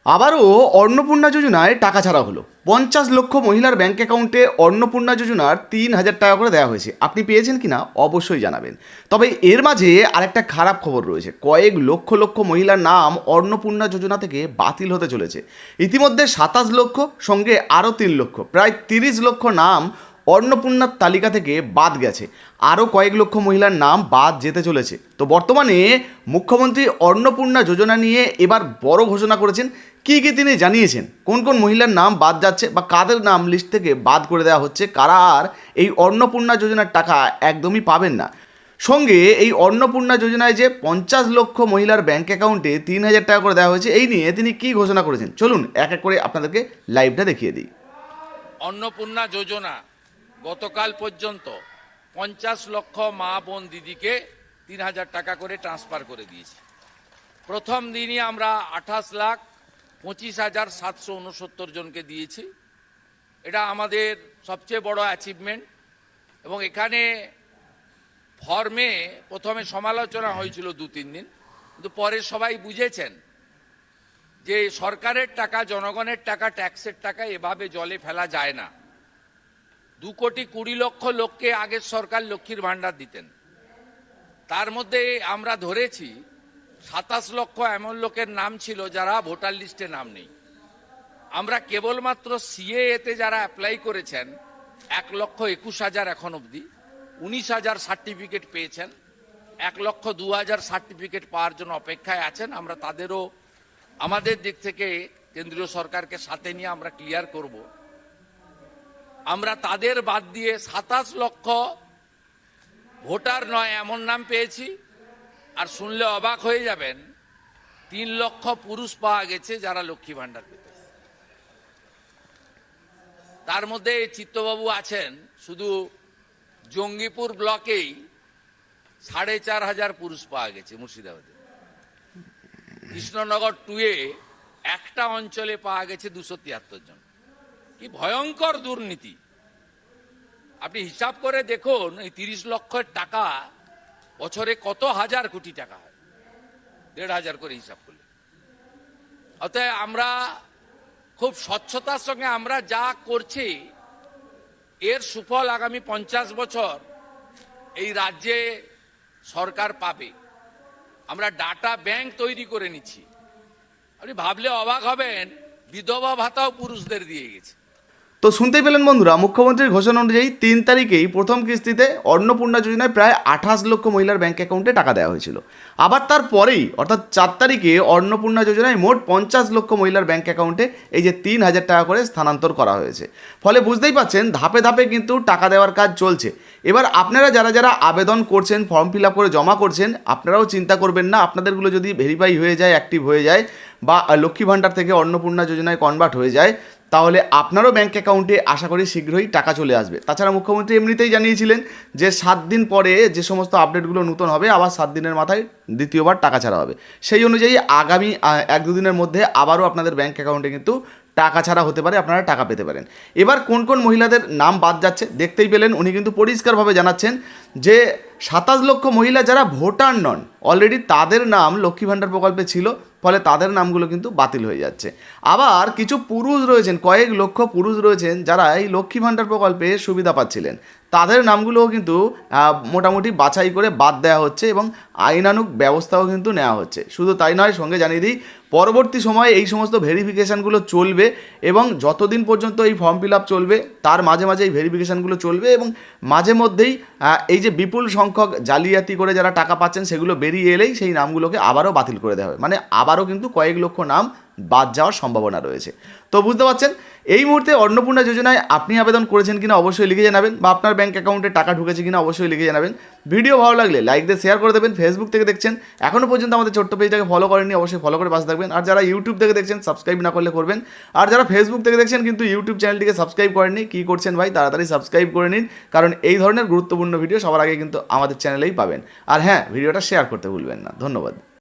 আবারও অন্নপূর্ণা যোজনায় টাকা ছাড়া হলো। 50 লক্ষ মহিলার ব্যাঙ্ক অ্যাকাউন্টে অন্নপূর্ণা যোজনার 3,000 টাকা করে দেওয়া হয়েছে। আপনি পেয়েছেন কি না অবশ্যই জানাবেন। তবে এর মাঝে আরেকটা খারাপ খবর রয়েছে, কয়েক লক্ষ লক্ষ মহিলার নাম অন্নপূর্ণা যোজনা থেকে বাতিল হতে চলেছে। ইতিমধ্যে 27 লক্ষ, সঙ্গে আরও 3 লক্ষ, প্রায় 30 লক্ষ নাম অন্নপূর্ণার তালিকা থেকে বাদ গেছে। আরও কয়েক লক্ষ মহিলার নাম বাদ যেতে চলেছে। তো বর্তমানে মুখ্যমন্ত্রী অন্নপূর্ণা যোজনা নিয়ে এবার বড় ঘোষণা করেছেন। কী কী তিনি জানিয়েছেন, কোন কোন মহিলার নাম বাদ যাচ্ছে বা কাদের নাম লিস্ট থেকে বাদ করে দেওয়া হচ্ছে, কারা আর এই অন্নপূর্ণা যোজনার টাকা একদমই পাবেন না। সঙ্গে এই অন্নপূর্ণা যোজনায় যে 50 লক্ষ মহিলার ব্যাঙ্ক অ্যাকাউন্টে 3,000 টাকা করে দেওয়া হয়েছে, এই নিয়ে তিনি কী ঘোষণা করেছেন চলুন এক এক করে আপনাদেরকে লাইভটা দেখিয়ে দিই। অন্নপূর্ণা যোজনা গতকাল পর্যন্ত 50 লক্ষ মা বোন দিদিকে 3,000 টাকা করে ট্রান্সফার করে দিয়েছি। প্রথম দিনই আমরা 28,25,769 জনকে দিয়েছি। এটা আমাদের সবচেয়ে বড় অ্যাচিভমেন্ট। এবং এখানে ফর্মে প্রথমে সমালোচনা হয়েছিল 2-3 দিন, কিন্তু পরে সবাই বুঝেছেন যে সরকারের টাকা, জনগণের টাকা, ট্যাক্সের টাকা এভাবে জলে ফেলা যায় না। 2,20,00,000 লোককে আগের সরকার লক্ষ্মীর ভাণ্ডার দিতেন, তার মধ্যে আমরা ধরেছি 27 লক্ষ এমন লোকের নাম ছিল যারা ভোটার লিস্টে নাম নেই। আমরা কেবলমাত্র সিএএতে যারা অ্যাপ্লাই করেছেন 1,21,000 এখন অবধি, 19,000 সার্টিফিকেট পেয়েছেন, 1,02,000 সার্টিফিকেট পাওয়ার জন্য অপেক্ষায় আছেন। আমরা তাদেরও আমাদের দিক থেকে কেন্দ্রীয় সরকারকে সাথে নিয়ে আমরা ক্লিয়ার করব। আমরা তাদের বাদ দিয়ে 27 লক্ষ ভোটার নয় এমন নাম পেয়েছি। আর শুনলে অবাক হয়ে যাবেন, 3 লক্ষ পুরুষ পাওয়া গেছে যারা লক্ষ্মী ভাণ্ডার পেতে। তার মধ্যে চিত্তবাবু আছেন, শুধু জঙ্গিপুর ব্লকেই 4,500 পুরুষ পাওয়া গেছে মুর্শিদাবাদে। কৃষ্ণনগর 2-এ একটা অঞ্চলে পাওয়া গেছে 273 জন। কি ভয়ঙ্কর দুর্নীতি! আপনি হিসাব করে দেখুন, এই 30 লক্ষের টাকা বছরে কত হাজার কোটি টাকা হয়, 1,500 করে হিসাব করলে। অতএব আমরা খুব স্বচ্ছতার সঙ্গে আমরা যা করছি, এর সুফল আগামী 50 বছর এই রাজ্যে সরকার পাবে। আমরা ডাটা ব্যাংক তৈরি করে নিচ্ছি। আপনি ভাবলে অবাক হবেন, বিধবা ভাতাও পুরুষদের দিয়ে গেছে। তো শুনতেই পেলেন বন্ধুরা, মুখ্যমন্ত্রীর ঘোষণা অনুযায়ী 3 তারিখেই প্রথম কিস্তিতে অন্নপূর্ণা যোজনায় প্রায় 28 লক্ষ মহিলার ব্যাঙ্ক অ্যাকাউন্টে টাকা দেওয়া হয়েছিল। আবার তারপরেই অর্থাৎ 4 তারিখে অন্নপূর্ণা যোজনায় মোট 50 লক্ষ মহিলার ব্যাঙ্ক অ্যাকাউন্টে এই যে 3,000 টাকা করে স্থানান্তর করা হয়েছে। ফলে বুঝতেই পাচ্ছেন ধাপে ধাপে কিন্তু টাকা দেওয়ার কাজ চলছে। এবার আপনারা যারা যারা আবেদন করছেন, ফর্ম ফিল আপ করে জমা করছেন, আপনারাও চিন্তা করবেন না। আপনাদেরগুলো যদি ভেরিফাই হয়ে যায়, অ্যাক্টিভ হয়ে যায় বা লক্ষ্মী ভাণ্ডার থেকে অন্নপূর্ণা যোজনায় কনভার্ট হয়ে যায়, তাহলে আপনারও ব্যাঙ্ক অ্যাকাউন্টে আশা করি শীঘ্রই টাকা চলে আসবে। তাছাড়া মুখ্যমন্ত্রী এমনিতেই জানিয়েছিলেন যে 7 দিন পরে যে সমস্ত আপডেটগুলো নতুন হবে, আবার 7 দিনের মাথায় দ্বিতীয়বার টাকা ছাড়া হবে। সেই অনুযায়ী আগামী 1-2 দিনের মধ্যে আবারও আপনাদের ব্যাঙ্ক অ্যাকাউন্টে কিন্তু টাকা ছাড়া হতে পারে, আপনারা টাকা পেতে পারেন। এবার কোন কোন মহিলাদের নাম বাদ যাচ্ছে দেখতেই পেলেন। উনি কিন্তু পরিষ্কারভাবে জানাচ্ছেন যে 27 লক্ষ মহিলা যারা ভোটার নন, অলরেডি তাদের নাম লক্ষ্মী ভাণ্ডার প্রকল্পে ছিল, ফলে তাদের নামগুলো কিন্তু বাতিল হয়ে যাচ্ছে। আবার কিছু পুরুষ রয়েছেন, কয়েক লক্ষ পুরুষ রয়েছেন যারা এই লক্ষ্মী ভাণ্ডার প্রকল্পে সুবিধা পাচ্ছিলেন, তাদের নামগুলোও কিন্তু মোটামুটি বাছাই করে বাদ দেওয়া হচ্ছে এবং আইনানুগ ব্যবস্থাও কিন্তু নেওয়া হচ্ছে। শুধু তাই নয়, সঙ্গে জানিয়ে দিই, পরবর্তী সময়ে এই সমস্ত ভেরিফিকেশানগুলো চলবে এবং যতদিন পর্যন্ত এই ফর্ম ফিল আপ চলবে তার মাঝে মাঝে এই ভেরিফিকেশানগুলো চলবে এবং মাঝে মধ্যেই এই যে বিপুল সংখ্যক জালিয়াতি করে যারা টাকা পাচ্ছেন সেগুলো বেরিয়ে এলেই সেই নামগুলোকে আবারও বাতিল করে দেওয়া হবে। মানে আবারও কিন্তু কয়েক লক্ষ নাম বাদ যাওয়ার সম্ভাবনা রয়েছে। তো বুঝতে পারছেন, এই মুহূর্তে অন্নপূর্ণা যোজনায় আপনি আবেদন করেছেন কিনা অবশ্যই লিখে জানাবেন, বা আপনার ব্যাঙ্ক অ্যাকাউন্টে টাকা ঢুকেছে কিনা অবশ্যই লিখে জানাবেন। ভিডিও ভালো লাগলে লাইক দিয়ে শেয়ার করে দেবেন। ফেসবুক থেকে দেখছেন, এখনও পর্যন্ত আমাদের ছোট্ট পেজটাকে ফলো করেননি, অবশ্যই ফলো করে পাশে থাকবেন। আর যারা ইউটিউব থেকে দেখছেন সাবস্ক্রাইব না করলে করবেন। আর যারা ফেসবুক থেকে দেখছেন কিন্তু ইউটিউব চ্যানেলটিকে সাবস্ক্রাইব করেননি, কী করছেন ভাই, তাড়াতাড়ি সাবস্ক্রাইব করে নিন, কারণ এই ধরনের গুরুত্বপূর্ণ ভিডিও সবার আগে কিন্তু আমাদের চ্যানেলেই পাবেন। আর হ্যাঁ, ভিডিওটা শেয়ার করতে ভুলবেন না। ধন্যবাদ।